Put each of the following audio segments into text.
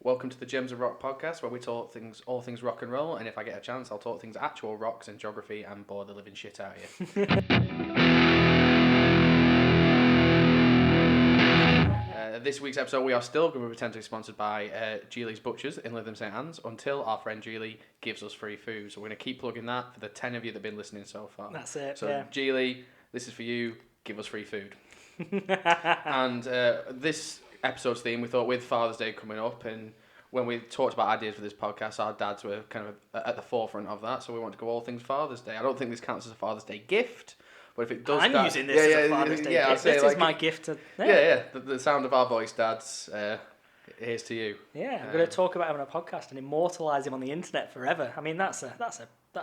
Welcome to the Gems of Rock podcast, where we talk all things rock and roll, and if I get a chance, I'll talk things actual rocks and geography and bore the living shit out of you. This week's episode, we are still going to pretend to be sponsored by Geely's Butchers in Lytham St Anne's until our friend Geely gives us free food. So we're going to keep plugging that for the 10 of you that have been listening so far. That's it. So yeah. Geely, this is for you. Give us free food. And this episode's theme, we thought with Father's Day coming up, and when we talked about ideas for this podcast, our dads were kind of at the forefront of that. So we want to go all things Father's Day. I don't think this counts as a Father's Day gift. But if it does, I'm using this as a Father's Day gift. This is my gift to... The sound of our voice, dads, here's to you. Yeah, I'm going to talk about him on a podcast and immortalise him on the internet forever. I mean, that's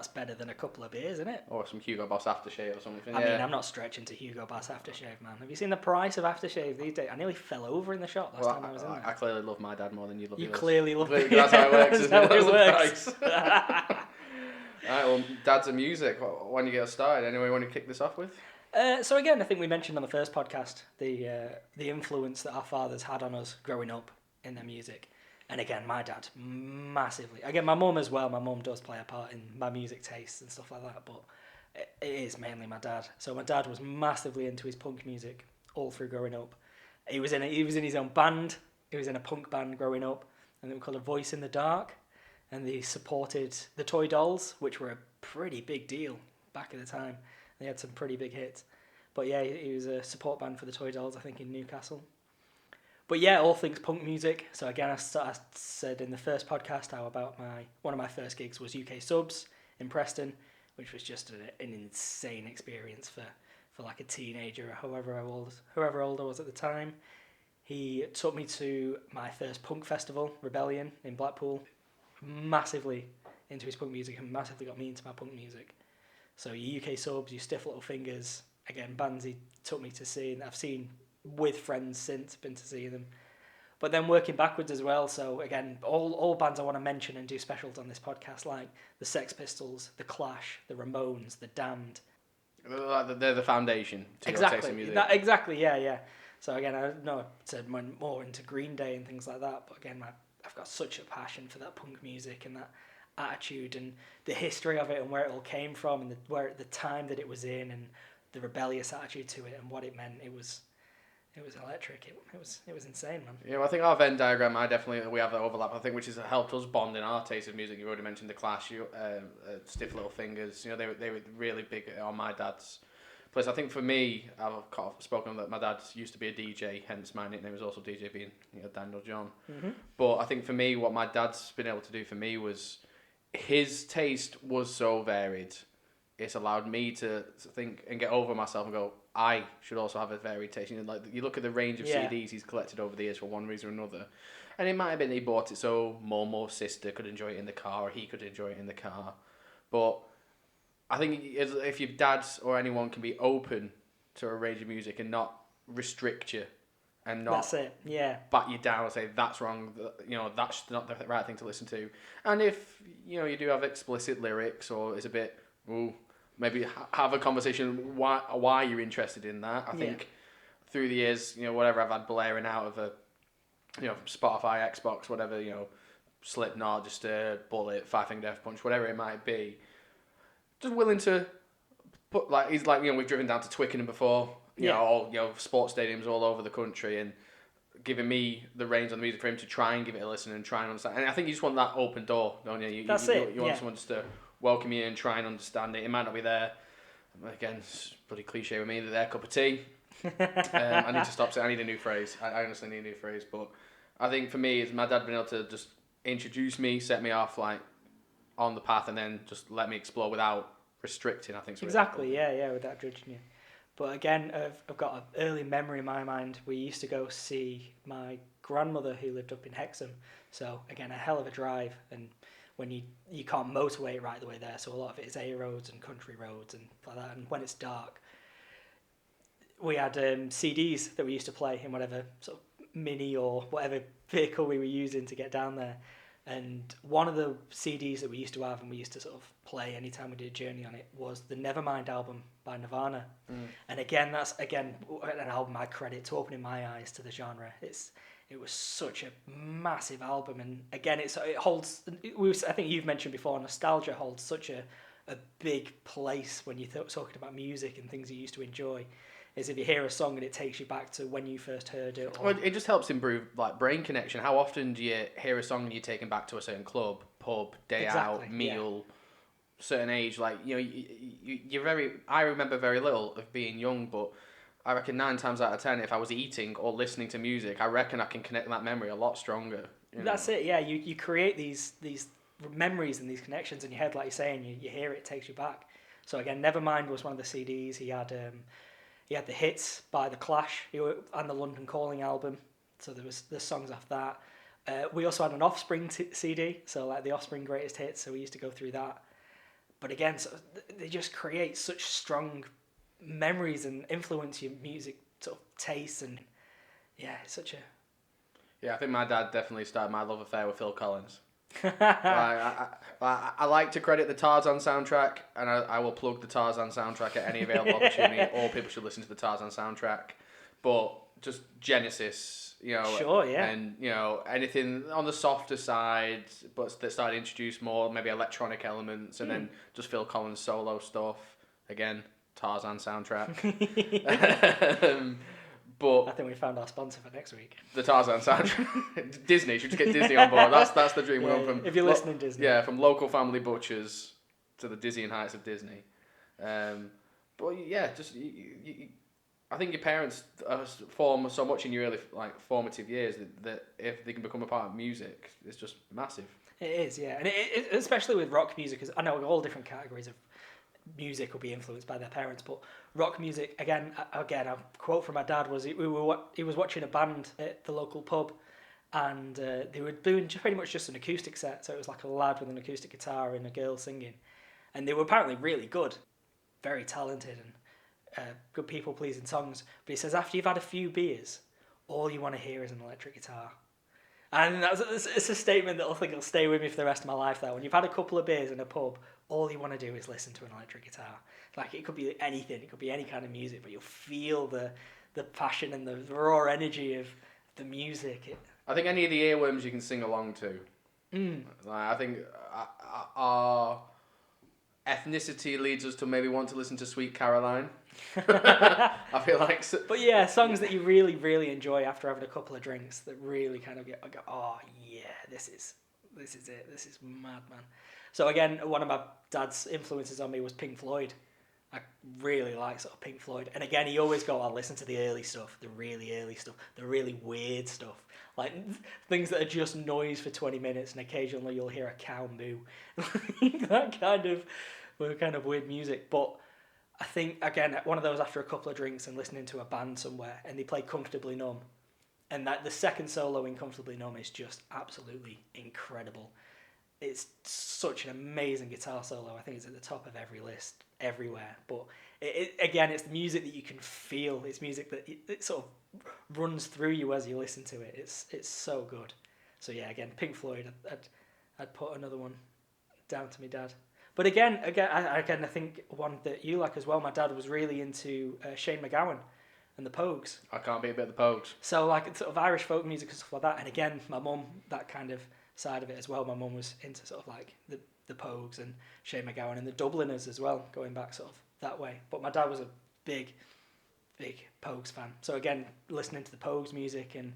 better than a couple of beers, isn't it? Or some Hugo Boss aftershave or something. I mean, I'm not stretching to Hugo Boss aftershave, man. Have you seen the price of aftershave these days? I nearly fell over in the shop last time I was in there. I clearly love my dad more than you love yours. You clearly love me. That's how it works, isn't it? That's how it works. Alright, well, dads and music. When you get started, anyway, want to kick this off with? So again, I think we mentioned on the first podcast the influence that our fathers had on us growing up in their music. And again, my dad, massively. Again, my mum as well. My mum does play a part in my music tastes and stuff like that, but it is mainly my dad. So my dad was massively into his punk music all through growing up. He was in his own band. He was in a punk band growing up, and they were called A Voice in the Dark. And they supported the Toy Dolls, which were a pretty big deal back at the time. They had some pretty big hits. But yeah, he was a support band for the Toy Dolls, I think, in Newcastle. But yeah, all things punk music. So again, I said in the first podcast how about one of my first gigs was UK Subs in Preston, which was just an insane experience for like a teenager, or however old I was at the time. He took me to my first punk festival, Rebellion, in Blackpool. Massively into his punk music and massively got me into my punk music. So your UK Subs, your Stiff Little Fingers, again, bands he took me to see, and I've seen with friends since, been to see them. But then working backwards as well, so again, all bands I want to mention and do specials on this podcast, like the Sex Pistols, the Clash, the Ramones, the Damned. They're the foundation to your taste in music. Exactly, yeah. So again, I know I went more into Green Day and things like that, but again, I've got such a passion for that punk music and that attitude and the history of it and where it all came from and the time that it was in and the rebellious attitude to it and what it meant. It was electric. It was insane, man. Yeah, well, I think our Venn diagram, we have that overlap. I think which has helped us bond in our taste of music. You already mentioned the Clash, Stiff Little Fingers. You know, they were really big on my dad's place. I think for me, I've spoken on that. My dad used to be a DJ, hence my nickname was also DJ, being Daniel John. Mm-hmm. But I think for me, what my dad's been able to do for me was his taste was so varied. It's allowed me to think and get over myself and go, I should also have a varied taste. You know, like you look at the range of CDs he's collected over the years for one reason or another, and it might have been he bought it so mum or sister could enjoy it in the car, or he could enjoy it in the car. But I think if your dad or anyone can be open to a range of music and not restrict you, and not that's it, bat you down and say that's wrong, that's not the right thing to listen to. And if you do have explicit lyrics or it's a bit, maybe have a conversation why you're interested in that. I think through the years, whatever I've had blaring out of a, Spotify, Xbox, whatever, Slipknot, Disturbed, Bullet, Five Finger Death Punch, whatever it might be, just willing to put we've driven down to Twickenham before, sports stadiums all over the country, and giving me the reins on the music for him to try and give it a listen and try and understand. And I think you just want that open door, don't you? You want someone just to welcome you and try and understand it. It might not be there. Again, it's bloody cliche with me, that their cup of tea. I need to stop saying. I need a new phrase. I honestly need a new phrase. But I think for me, it's my dad being able to just introduce me, set me off on the path, and then just let me explore without restricting. I think exactly. Yeah, without judging you. But again, I've got an early memory in my mind. We used to go see my grandmother who lived up in Hexham. So again, a hell of a drive, and when you can't motorway right the way there, so a lot of it is A roads and country roads and like that. And when it's dark, we had CDs that we used to play in whatever sort of mini or whatever vehicle we were using to get down there. And one of the CDs that we used to have and we used to sort of play anytime we did a journey on it was the Nevermind album by And again, that's an album I credit to opening my eyes to the genre. it was such a massive album, and again, it holds. I think you've mentioned before, nostalgia holds such a big place when you're talking about music and things you used to enjoy. Is if you hear a song and it takes you back to when you first heard it. Well, it just helps improve like brain connection. How often do you hear a song and you're taken back to a certain club, pub, day out, meal, certain age? Like you're very. I remember very little of being young, but I reckon 9 times out of 10, if I was eating or listening to music, I reckon I can connect that memory a lot stronger. That's it. Yeah, you create these memories and these connections in your head, like you're saying. You hear it, takes you back. So again, Nevermind was one of the CDs. He had the hits by The Clash and the London Calling album. So there's songs off that. We also had an Offspring CD, so like the Offspring Greatest Hits. So we used to go through that. But again, so they just create such strong memories and influence your music sort of taste, and it's such a. Yeah, I think my dad definitely started my love affair with Phil Collins. I like to credit the Tarzan soundtrack, and I will plug the Tarzan soundtrack at any available opportunity. All people should listen to the Tarzan soundtrack, but just Genesis, sure, yeah, and anything on the softer side, but that started to introduce more maybe electronic elements, and then just Phil Collins solo stuff. Again, Tarzan soundtrack. But I think we found our sponsor for next week. The Tarzan soundtrack. Disney. Should just get Disney on board. That's the dream. Yeah, From if you're listening, Disney. Yeah, from local family butchers to the dizzying heights of Disney. But yeah, just I think your parents form so much in your early formative years that if they can become a part of music, it's just massive. It is, yeah, and it especially with rock music, because I know all different categories of music will be influenced by their parents, but rock music again a quote from my dad was he was watching a band at the local pub, and they were doing pretty much just an acoustic set. So it was like a lad with an acoustic guitar and a girl singing, and they were apparently really good, very talented, and good people pleasing songs. But he says after you've had a few beers, all you want to hear is an electric guitar. And it's a statement that I think will stay with me for the rest of my life. That when you've had a couple of beers in a pub, all you want to do is listen to an electric guitar. Like, it could be anything, it could be any kind of music, but you'll feel the passion and the raw energy of the music. I think any of the earworms you can sing along to. I think our ethnicity leads us to maybe want to listen to Sweet Caroline. I feel like. But yeah, songs that you really, really enjoy after having a couple of drinks that really kind of go, oh yeah, this is it. This is mad, man. So again, one of my dad's influences on me was Pink Floyd. I really like sort of Pink Floyd. And again, he always go, I'll listen to the early stuff, the really early stuff, the really weird stuff. Like things that are just noise for 20 minutes and occasionally you'll hear a cow moo. that kind of weird music. But I think, again, one of those after a couple of drinks and listening to a band somewhere and they play Comfortably Numb. And that the second solo in Comfortably Numb is just absolutely incredible. It's such an amazing guitar solo. I think it's at the top of every list, everywhere. But again, it's music that you can feel. It's music that it sort of runs through you as you listen to it. It's so good. So yeah, again, Pink Floyd. I'd put another one down to me dad. But again, I think one that you like as well. My dad was really into Shane MacGowan and the Pogues. I can't be a bit of the Pogues. So like sort of Irish folk music and stuff like that. And again, my mum, that kind of side of it as well. My mum was into sort of like the Pogues and Shane MacGowan and the Dubliners as well, going back sort of that way. But my dad was a big Pogues fan. So again, listening to the Pogues music and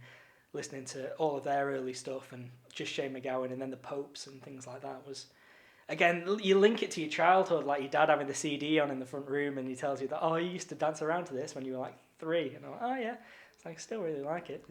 listening to all of their early stuff and just Shane MacGowan and then the Popes and things like that was, again, you link it to your childhood, like your dad having the CD on in the front room and he tells you that, oh, you used to dance around to this when you were like 3. And I'm like, oh yeah. I still really like it.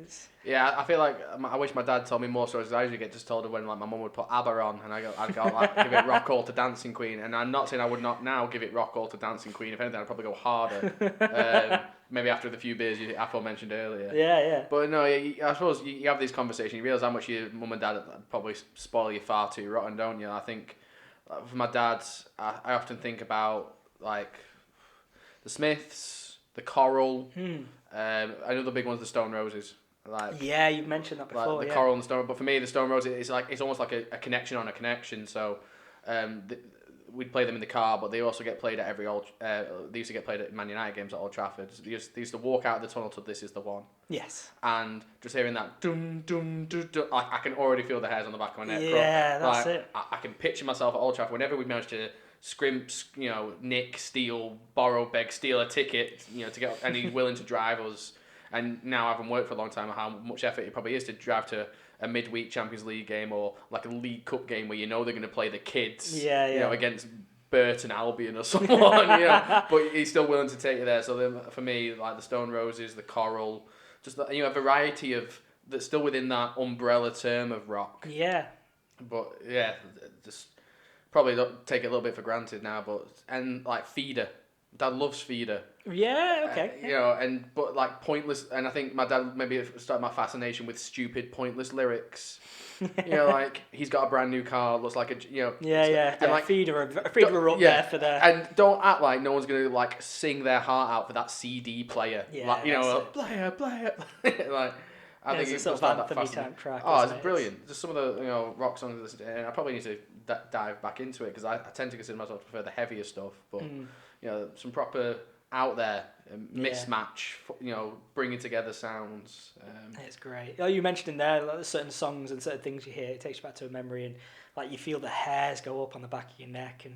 Yeah, I feel like I wish my dad told me more stories. I usually get just told when like my mum would put ABBA on, and I'd go like give it Rock All to Dancing Queen, and I'm not saying I would not now give it Rock All to Dancing Queen. If anything, I'd probably go harder. Maybe after the few beers you aforementioned earlier. Yeah. But no, I suppose you have these conversations. You realise how much your mum and dad probably spoil you far too rotten, don't you? I think for my dad, I often think about like the Smiths, the Coral. Another big one's the Stone Roses. Yeah, you've mentioned that before. Like the Coral and the Stone, but for me, the Stone Roses it's almost like a connection on a connection. So, we'd play them in the car, but they also get played at every old. They used to get played at Man United games at Old Trafford. They used to walk out of the tunnel to "This Is the One." Yes. And just hearing that dum dum dum dum, I can already feel the hairs on the back of my neck. Yeah, that's it. I can picture myself at Old Trafford whenever we managed to scrimp, nick, steal, borrow, beg, steal a ticket, to get, and he's willing to drive us. And now, having worked for a long time, how much effort it probably is to drive to a midweek Champions League game or like a League Cup game where they're going to play the kids, against Burton Albion or someone, but he's still willing to take you there. So then, for me, like the Stone Roses, the Coral, just a variety of that's still within that umbrella term of rock. Yeah. But yeah, just probably don't take it a little bit for granted now. And like Feeder, Dad loves Feeder. Yeah, okay. But like pointless, and I think my dad maybe started my fascination with stupid, pointless lyrics. Like he's got a brand new car, looks like And like Feeder up there for the. And don't act like no one's gonna like sing their heart out for that CD player. Yeah, player. Like I think it's sort of anthem type track. Oh, it's brilliant. Just some of the rock songs I listen to, and I probably need to dive back into it because I tend to consider myself to prefer the heavier stuff, but some proper out there mismatch, bringing together sounds. It's great. Oh, you mentioned in there like, certain songs and certain things you hear, it takes you back to a memory, and like you feel the hairs go up on the back of your neck, and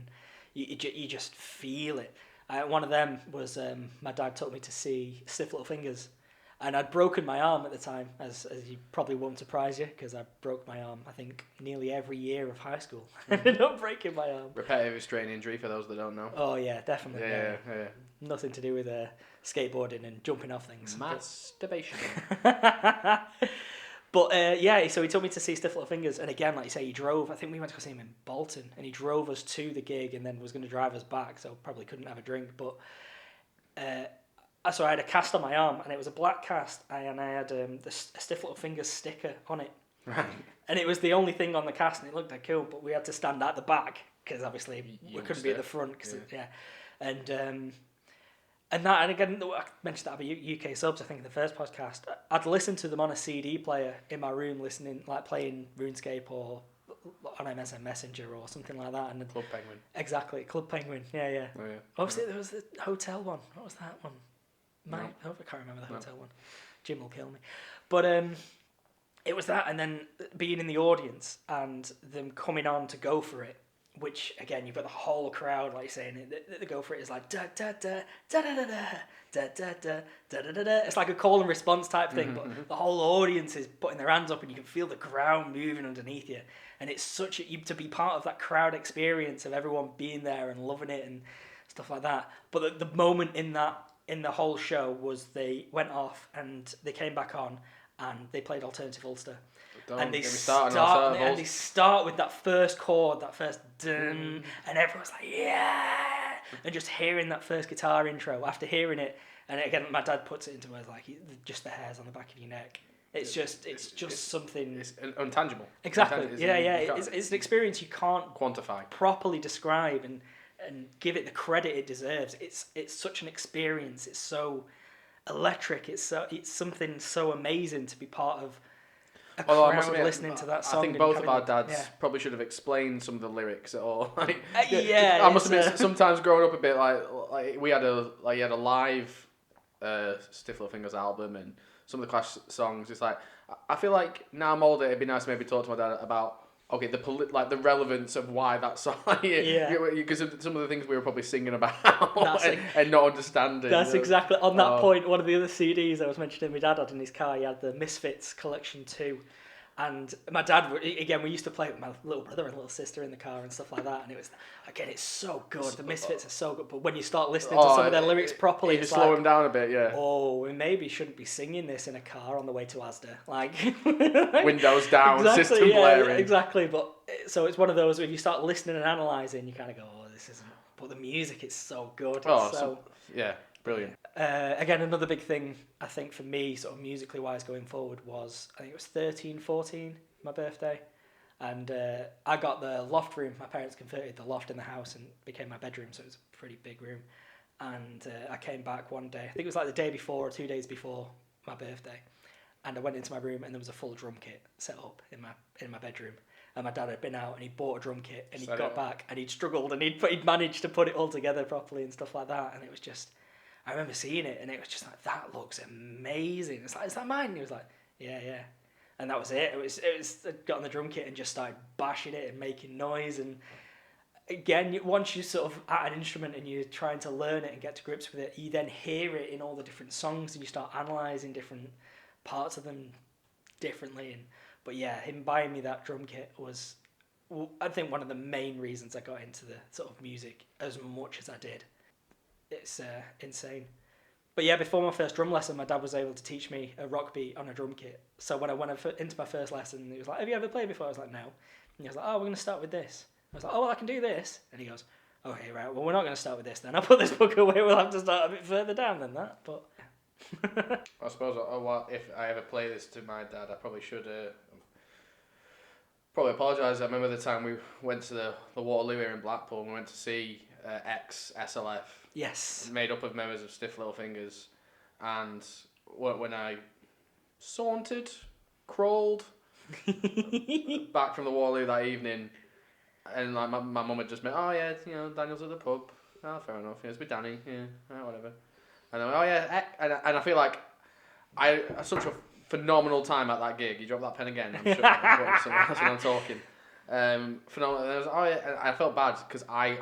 you just feel it. One of them was my dad took me to see Stiff Little Fingers. And I'd broken my arm at the time, as you probably won't surprise you, because I broke my arm, I think, nearly every year of high school. I ended up breaking my arm. Repetitive strain injury, for those that don't know. Oh, yeah, definitely. Yeah. Nothing to do with skateboarding and jumping off things. Masturbation. But, so he took me to see Stiff Little Fingers, and again, like you say, he drove. I think we went to go see him in Bolton, and he drove us to the gig and then was going to drive us back, so probably couldn't have a drink, but... So I had a cast on my arm, and it was a black cast, and I had a Stiff Little Fingers sticker on it. Right. And it was the only thing on the cast, and it looked like cool, but we had to stand at the back, because obviously we couldn't be at the front. And again, I mentioned that about UK subs, I think, in the first podcast. I'd listen to them on a CD player in my room, playing RuneScape or on MSN Messenger or something like that. And Club Penguin. Exactly, Club Penguin, yeah. Oh, yeah. Obviously, there was the hotel one. What was that one? No. I can't remember the hotel one. Jim will kill me. But it was that, and then being in the audience and them coming on to go for it, which, again, you've got the whole crowd, like saying, the go for it is like, da-da-da, da-da-da-da, da-da-da, da-da-da-da. It's like a call and response type thing, but the whole audience is putting their hands up and you can feel the ground moving underneath you. And it's such to be part of that crowd experience of everyone being there and loving it and stuff like that. But the moment in the whole show was they went off and they came back on and they played Alternative Ulster. And they start with that first chord, that first dun, and everyone's like, yeah! And just hearing that first guitar intro, after hearing it, and again, my dad puts it into words like, just the hairs on the back of your neck. It's just something... It's intangible. Exactly, it's an experience you can't quantify, properly describe and give it the credit it deserves. It's such an experience. It's so electric. It's something so amazing to be part of a crowd listening to that song. I think both of our dads probably should have explained some of the lyrics or like. I must admit, sometimes growing up a bit like we had a live Stiff Little Fingers album and some of the Clash songs. It's like I feel like now I'm older, it'd be nice to maybe talk to my dad about. Okay, the relevance of why that song, because of some of the things we were probably singing about and not understanding. That's exactly on that point. One of the other CDs I was mentioning, my dad had in his car. He had the Misfits Collection 2, and my dad again. We used to play with my little brother and little sister in the car and stuff like that. And it was it's so good. The Misfits are so good, but when you start listening to some of their lyrics properly, you slow them down a bit. Yeah. Oh, we maybe shouldn't be singing this in a car on the way to Asda. Like windows down, exactly, system blaring. Exactly, but so it's one of those when you start listening and analysing, you kind of go, "Oh, this isn't." But the music is so good. Brilliant. Again, another big thing I think for me, sort of musically wise, going forward was I think it was 13, 14, my birthday, and I got the loft room. My parents converted the loft in the house and became my bedroom, so it was a pretty big room. And I came back one day. I think it was like the day before or 2 days before my birthday, and I went into my room, and there was a full drum kit set up in my bedroom. And my dad had been out, and he bought a drum kit, and he got back, and he'd struggled, and he'd managed to put it all together properly and stuff like that. And it was just, I remember seeing it, and it was just like, that looks amazing. It's like, is that mine? And he was like, yeah. And that was it. It was I got on the drum kit and just started bashing it and making noise. And again, once you're sort of at an instrument and you're trying to learn it and get to grips with it, you then hear it in all the different songs, and you start analysing different parts of them differently. But yeah, him buying me that drum kit was, I think, one of the main reasons I got into the sort of music as much as I did. It's insane. But yeah, before my first drum lesson, my dad was able to teach me a rock beat on a drum kit. So when I went into my first lesson, he was like, have you ever played before? I was like, no. And he was like, oh, we're going to start with this. I was like, oh, well, I can do this. And he goes, okay, right, well, we're not going to start with this then. I'll put this book away. We'll have to start a bit further down than that. But I suppose if I ever play this to my dad, I probably should probably apologise. I remember the time we went to the Waterloo here in Blackpool, and we went to see ex-SLF. Yes. Made up of members of Stiff Little Fingers. And when I crawled back from the Waterloo that evening, and like my mum had just met, oh yeah, Daniel's at the pub. Oh, fair enough. Yeah, it's with Danny. Yeah, whatever. And I went, oh yeah, and I feel like I had such a phenomenal time at that gig. You drop that pen again. I'm sure that's when I'm talking. Phenomenal. And I felt bad because I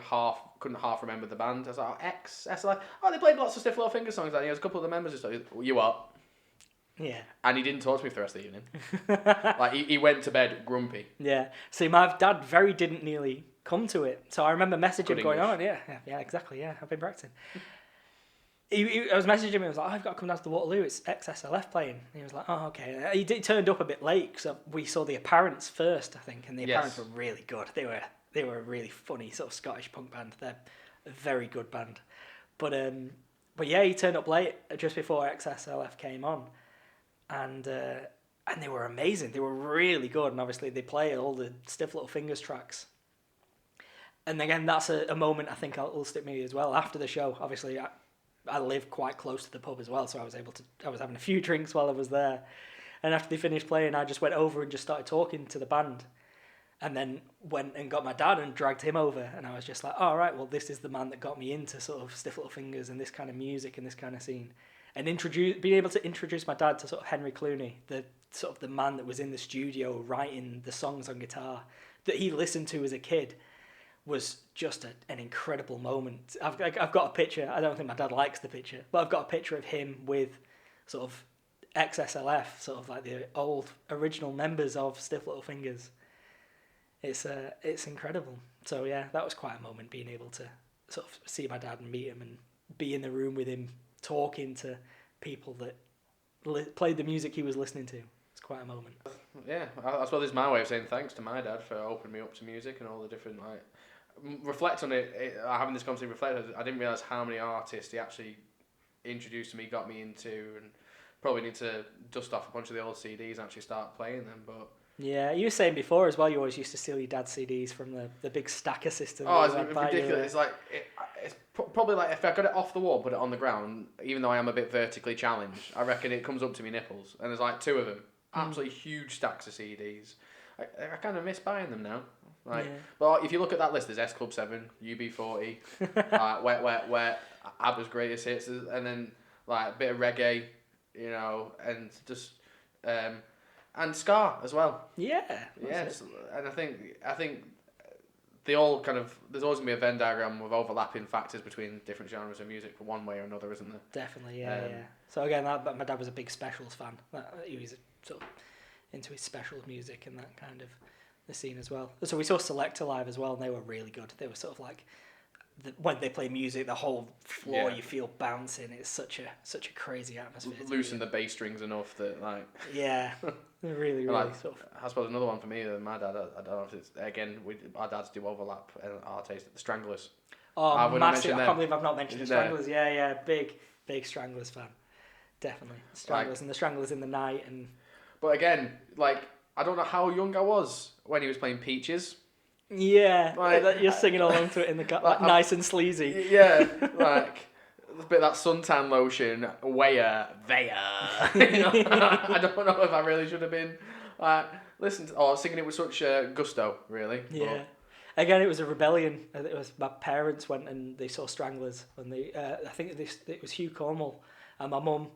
couldn't half remember the band. I was like, oh, ex-SLF. Oh, they played lots of Stiff Little Finger songs. And there was a couple of the members who started, you what? Yeah. And he didn't talk to me for the rest of the evening. Like, he went to bed grumpy. Yeah. See, my dad very didn't nearly come to it. So I remember messaging him going, oh, yeah, exactly, yeah, I've been practicing. I was messaging him, I was like, oh, I've got to come down to the Waterloo, it's ex-SLF playing. And he was like, oh, okay. He turned up a bit late, so we saw the Apparents first, I think, and the Apparents were really good. They were a really funny sort of Scottish punk band. They're a very good band. But yeah, he turned up late, just before ex-SLF came on. And they were amazing. They were really good, and obviously they play all the Stiff Little Fingers tracks. And again, that's a moment I think will stick me as well. After the show, obviously, I live quite close to the pub as well, so I was having a few drinks while I was there. And after they finished playing, I just went over and just started talking to the band. And then went and got my dad and dragged him over. And I was just like, all right, well, this is the man that got me into sort of Stiff Little Fingers and this kind of music and this kind of scene. And being able to introduce my dad to sort of Henry Clooney, the man that was in the studio writing the songs on guitar that he listened to as a kid, was just an incredible moment. I've got a picture. I don't think my dad likes the picture, but I've got a picture of him with sort of ex-SLF, sort of like the old original members of Stiff Little Fingers. It's incredible. So yeah, that was quite a moment, being able to sort of see my dad and meet him and be in the room with him, talking to people that played the music he was listening to. It's quite a moment. Yeah, I suppose it's my way of saying thanks to my dad for opening me up to music and all the different, like, reflect on it, having this conversation, I didn't realise how many artists he actually introduced me, got me into, and probably need to dust off a bunch of the old CDs and actually start playing them. But yeah, you were saying before as well, you always used to steal your dad's CDs from the big stacker system. Oh, it's ridiculous. It's like, it's probably like if I got it off the wall and put it on the ground, even though I am a bit vertically challenged, I reckon it comes up to me nipples. And there's like two of them, absolutely huge stacks of CDs. I kind of miss buying them now. Like, yeah. But if you look at that list, there's S Club 7, UB40, Wet Wet Wet, ABBA's Greatest Hits, and then like a bit of reggae, and just and ska as well. Yeah. Yes, and I think they all kind of, there's always gonna be a Venn diagram with overlapping factors between different genres of music, for one way or another, isn't there? Definitely, yeah. So again, my dad was a big Specials fan. He was sort of into his Specials music and that kind of the scene as well. So we saw Selector live as well, and they were really good. They were sort of like, when they play music, the whole floor you feel bouncing. It's such a crazy atmosphere. Loosen the bass strings enough that like. Yeah, really like, sort of. I suppose another one for me than my dad. I don't know if it's again. Our dads do overlap and our taste. The Stranglers. Oh, massive! I can't believe I've not mentioned the Stranglers. Yeah, big Stranglers fan. Definitely Stranglers, and the Stranglers in the Night and. But again, like, I don't know how young I was when he was playing Peaches. Yeah, like, you're singing along to it in the car, like nice and sleazy. Yeah, like a bit of that suntan lotion, where there. I don't know if I really should have been like singing it with such gusto, really. Yeah. Again, it was a rebellion. It was my parents went and they saw Stranglers, and I think it was Hugh Cornwall, and my mum.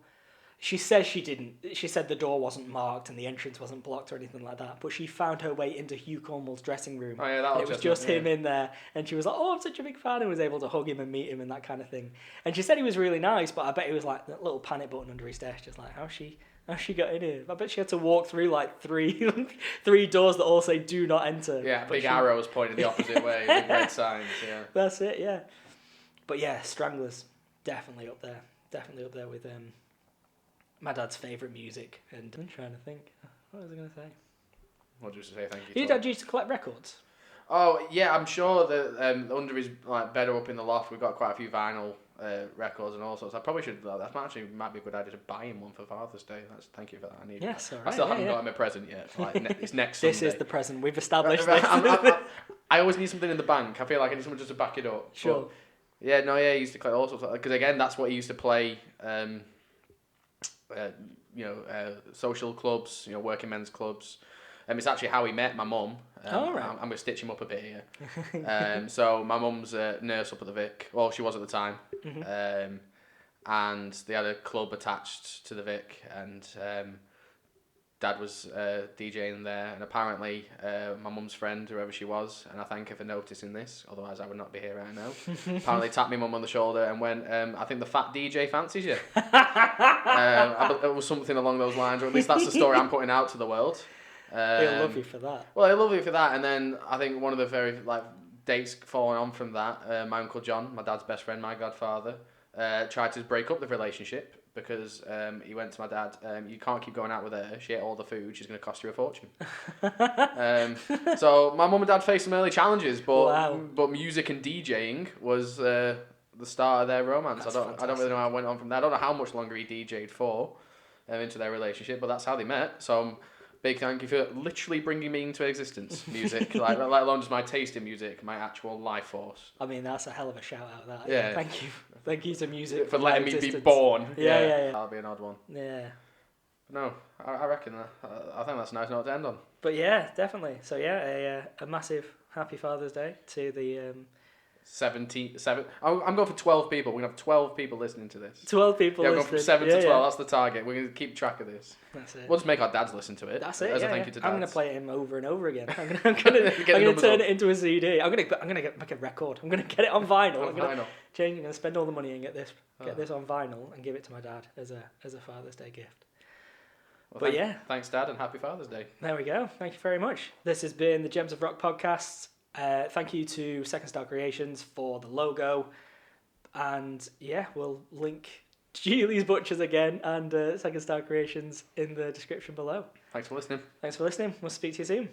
She says she didn't. She said the door wasn't marked and the entrance wasn't blocked or anything like that. But she found her way into Hugh Cornwall's dressing room. Oh, yeah, and it was just him in there. And she was like, "Oh, I'm such a big fan," and was able to hug him and meet him and that kind of thing. And she said he was really nice, but I bet he was like that little panic button under his desk, just like, how's she got in here? I bet she had to walk through like three doors that all say "Do not enter." Yeah, big arrows pointing the opposite way, big red signs. Yeah, that's it. Yeah, but yeah, Stranglers definitely up there. Definitely up there with my dad's favourite music, and I'm trying to think. What was I going to say? What did you say? Thank you. Your dad used to collect records? Oh, yeah, I'm sure that under his bed up in the loft, we've got quite a few vinyl records and all sorts. I probably should. That might be a good idea to buy him one for Father's Day. Thank you for that. Yes, all right. I still haven't got him a present yet. It's next This Sunday. is the present. We've established this. I always need something in the bank. I feel like I need someone just to back it up. Sure. But, he used to collect all sorts. Because again, that's what he used to play. Social clubs, working men's clubs. It's actually how he met my mum. Right. I'm going to stitch him up a bit here. So my mum's a nurse up at the Vic. Well, she was at the time. Mm-hmm. And they had a club attached to the Vic, and Dad was DJing there. And apparently my mum's friend, whoever she was, and I thank her for noticing this, otherwise I would not be here right now, apparently tapped me mum on the shoulder and went, I think the fat DJ fancies you. It was something along those lines, or at least that's the story I'm putting out to the world. He'll love you for that. Well, he'll love you for that. And then I think one of the very dates following on from that, my Uncle John, my dad's best friend, my godfather, tried to break up the relationship because he went to my dad, you can't keep going out with her, she ate all the food, she's going to cost you a fortune. So my mum and dad faced some early challenges, but music and DJing was the start of their romance. I don't really know how it went on from there. I don't know how much longer he DJ'd for into their relationship, but that's how they met. So big thank you for literally bringing me into existence, music, let alone just my taste in music, my actual life force. I mean, that's a hell of a shout out, that. Yeah. Thank you to music for letting me be born. Yeah. That'll be an odd one. Yeah. No, I reckon that. I think that's a nice note to end on. But yeah, definitely. So yeah, a massive happy Father's Day to the 17. I'm going for 12 people. We're going to have 12 people listening to this. 12 people listening. We're going from 7 to 12. That's the target. We're going to keep track of this. That's it. We'll just make our dads listen to it. That's it. As a thank you to dads. I'm going to play him over and over again. I'm going to turn it into a CD. I'm going to make a record. I'm going to get it on vinyl. I'm going to spend all the money and get this on vinyl and give it to my dad as a Father's Day gift. Well, thanks, Dad, and happy Father's Day. There we go. Thank you very much. This has been the Gems of Rock podcast. Thank you to Second Star Creations for the logo. And yeah, we'll link Julie's Butchers again and Second Star Creations in the description below. Thanks for listening. We'll speak to you soon.